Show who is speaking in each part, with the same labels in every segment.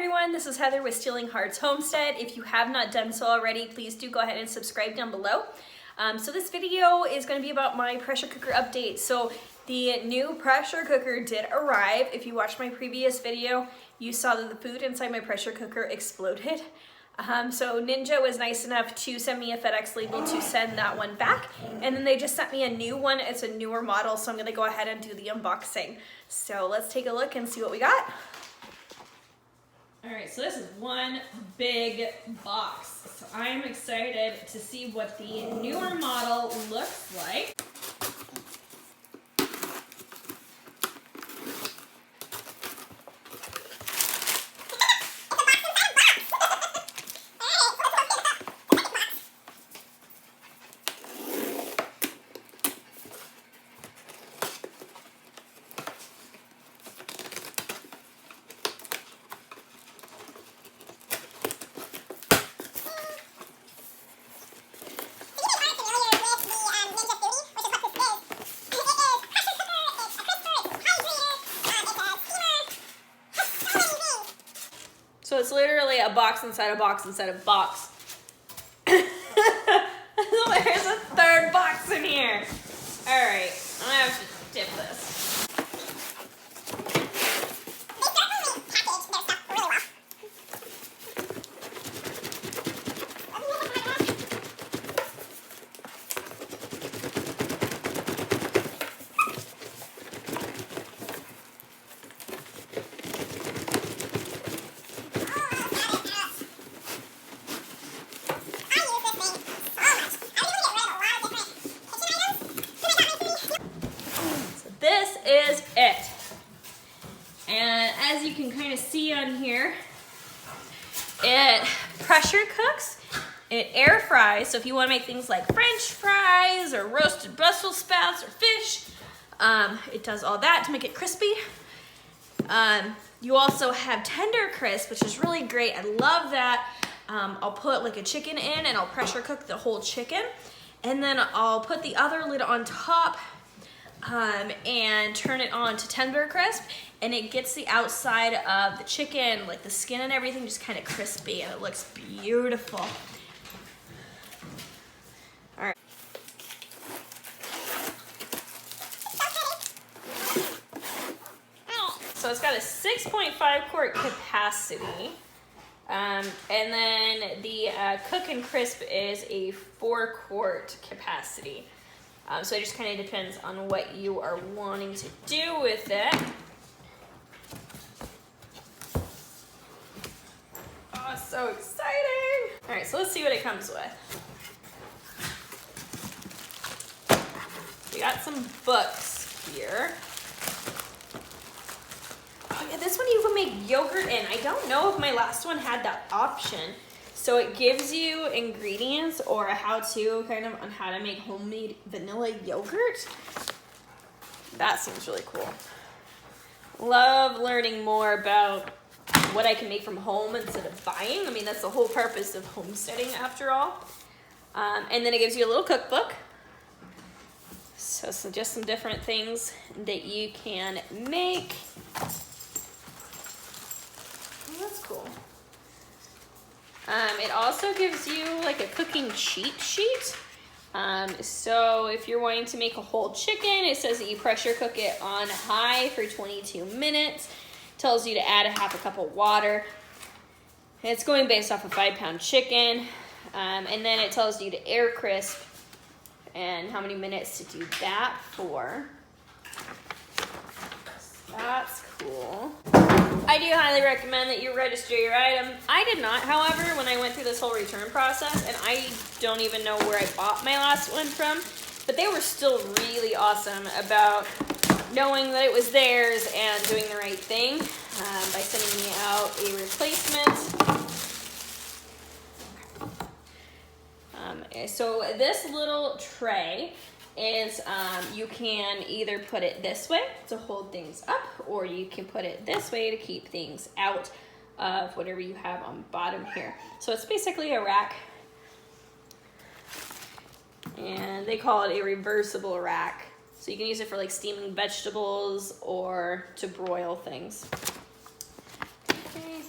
Speaker 1: everyone, this is Heather with Stealing Hearts Homestead. If you have not done so already, please do go ahead and subscribe down below. So this video is going to be about my pressure cooker update. So the new pressure cooker did arrive. If you watched my previous video, you saw that the food inside my pressure cooker exploded. So Ninja was nice enough to send me a FedEx label to send that one back. And then they just sent me a new one. It's a newer model, so I'm going to go ahead and do the unboxing. So let's take a look and see what we got. All right, so this is one big box. So I'm excited to see what the newer model looks like. So it's literally a box inside a box inside a box. There's a third box in here. All right, I'm gonna have to dip this. This is it. And as you can kind of see on here, it pressure cooks, it air fries. So if you want to make things like French fries or roasted Brussels sprouts or fish, it does all that to make it crispy. You also have tender crisp, which is really great. I love that. I'll put like a chicken in and I'll pressure cook the whole chicken. And then I'll put the other lid on top and turn it on to tender crisp, and it gets the outside of the chicken, like the skin and everything, just kind of crispy, and it looks beautiful. All right. So it's got a 6.5 quart capacity, and then the cook and crisp is a 4 quart capacity. So it just kind of depends on what you are wanting to do with it. Oh, so exciting! All right, so let's see what it comes with. We got some books here. Oh yeah, this one you can make yogurt in. I don't know if my last one had that option. So it gives you ingredients or a how-to kind of on how to make homemade vanilla yogurt. That seems really cool. Love learning more about what I can make from home instead of buying. I mean, that's the whole purpose of homesteading after all. And then it gives you a little cookbook. So just some different things that you can make. Oh, that's cool. It also gives you like a cooking cheat sheet. So if you're wanting to make a whole chicken, it says that you pressure cook it on high for 22 minutes. Tells you to add a half a cup of water. It's going based off a 5-pound chicken. And then it tells you to air crisp and how many minutes to do that for. So that's cool. I do highly recommend that you register your item. I did not, however, when I went through this whole return process, and I don't even know where I bought my last one from, but they were still really awesome about knowing that it was theirs and doing the right thing by sending me out a replacement. So this little tray is you can either put it this way to hold things up, or you can put it this way to keep things out of whatever you have on the bottom here. So it's basically a rack, and they call it a reversible rack. So you can use it for like steaming vegetables or to broil things. Okay.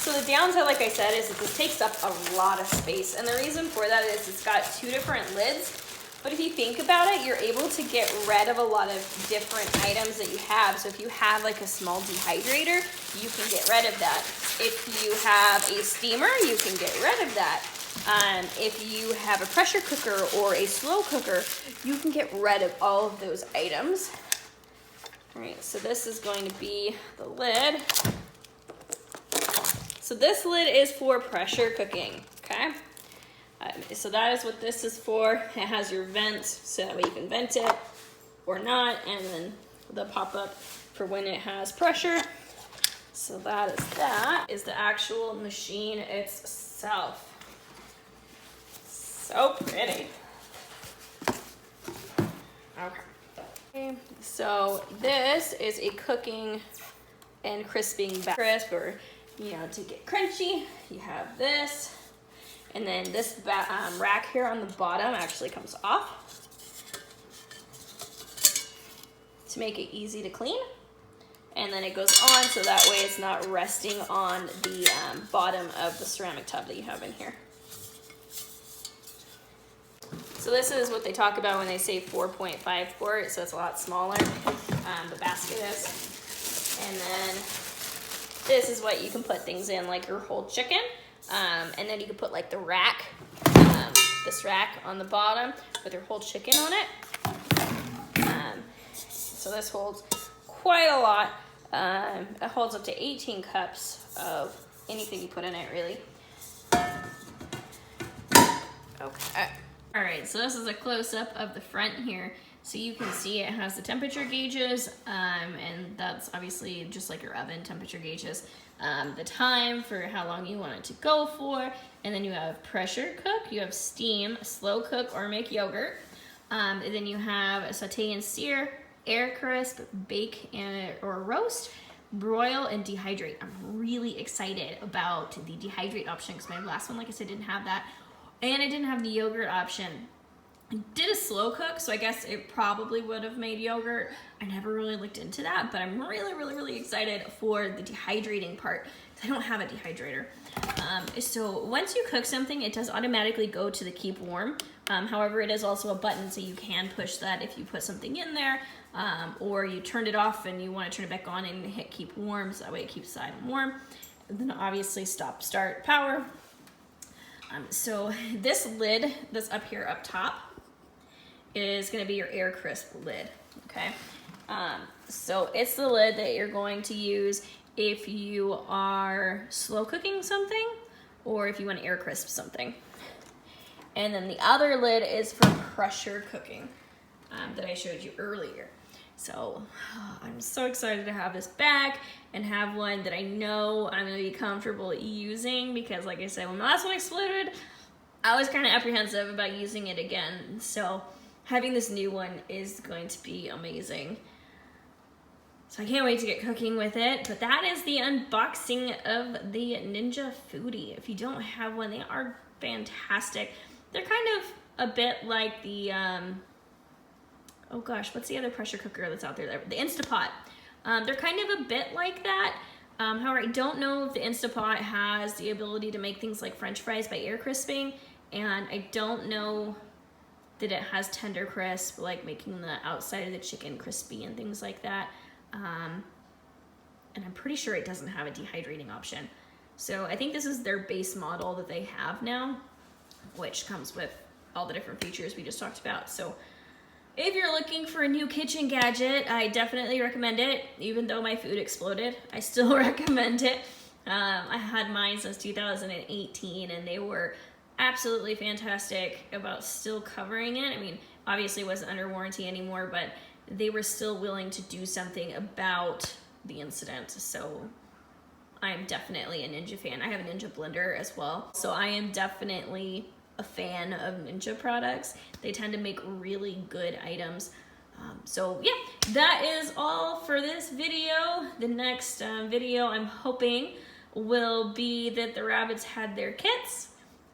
Speaker 1: So the downside, like I said, is that this takes up a lot of space. And the reason for that is it's got 2 different lids. But if you think about it, you're able to get rid of a lot of different items that you have. So if you have like a small dehydrator, you can get rid of that. If you have a steamer, you can get rid of that. If you have a pressure cooker or a slow cooker, you can get rid of all of those items. All right, so this is going to be the lid. So this lid is for pressure cooking, okay? So that is what this is for. It has your vents, so that way you can vent it or not, and then the pop-up for when it has pressure. So that is the actual machine itself. So pretty. Okay. So this is a cooking and crisping crisp, or to get crunchy. You have this. And then this rack here on the bottom actually comes off to make it easy to clean. And then it goes on so that way it's not resting on the bottom of the ceramic tub that you have in here. So this is what they talk about when they say 4.5 quart, so it's a lot smaller, the basket is. And then this is what you can put things in, like your whole chicken. And then you can put like the rack, this rack on the bottom with your whole chicken on it. So this holds quite a lot. It holds up to 18 cups of anything you put in it, really. Okay. All right, so this is a close-up of the front here. So you can see it has the temperature gauges, and that's obviously just like your oven temperature gauges. The time for how long you want it to go for, and then you have pressure cook, you have steam, slow cook, or make yogurt. And then you have saute and sear, air crisp, bake or roast, broil, and dehydrate. I'm really excited about the dehydrate option because my last one, like I said, didn't have that. And I didn't have the yogurt option. I did a slow cook, so I guess it probably would have made yogurt. I never really looked into that, but I'm really excited for the dehydrating part. I don't have a dehydrator. So once you cook something, it does automatically go to the keep warm. However, it is also a button, so you can push that if you put something in there, or you turned it off and you want to turn it back on and hit keep warm, so that way it keeps the item warm. And then obviously stop, start, power. So this lid that's up here up top is going to be your air crisp lid, okay? So it's the lid that you're going to use if you are slow cooking something or if you want to air crisp something. And then the other lid is for pressure cooking that I showed you earlier. So I'm so excited to have this back and have one that I know I'm gonna be comfortable using, because like I said, when the last one exploded, I was kind of apprehensive about using it again. So having this new one is going to be amazing. So I can't wait to get cooking with it. But that is the unboxing of the Ninja Foodi. If you don't have one, they are fantastic. They're kind of a bit like the, oh gosh, what's the other pressure cooker that's out there? The Instapot. They're kind of a bit like that. However, I don't know if the Instapot has the ability to make things like French fries by air crisping, and I don't know that it has tender crisp, like making the outside of the chicken crispy and things like that. And I'm pretty sure it doesn't have a dehydrating option. So I think this is their base model that they have now, which comes with all the different features we just talked about. So if you're looking for a new kitchen gadget, I definitely recommend it. Even though my food exploded, I still recommend it. I had mine since 2018 and they were absolutely fantastic about still covering it. I mean, obviously it wasn't under warranty anymore, but they were still willing to do something about the incident. So I'm definitely a Ninja fan. I have a Ninja blender as well. So I am definitely a fan of Ninja products. They tend to make really good items. So yeah, that is all for this video. The next video I'm hoping will be that the rabbits had their kits.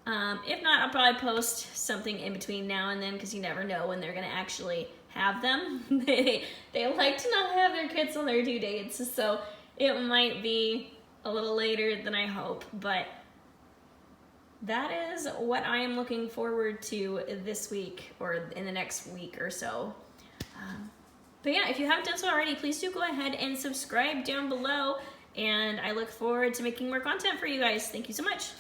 Speaker 1: If not, I'll probably post something in between now and then, because you never know when they're gonna actually have them. They like to not have their kits on their due dates, so it might be a little later than I hope, but that is what I am looking forward to this week or in the next week or so. But yeah, if you haven't done so already, please do go ahead and subscribe down below, and I look forward to making more content for you guys. Thank you so much.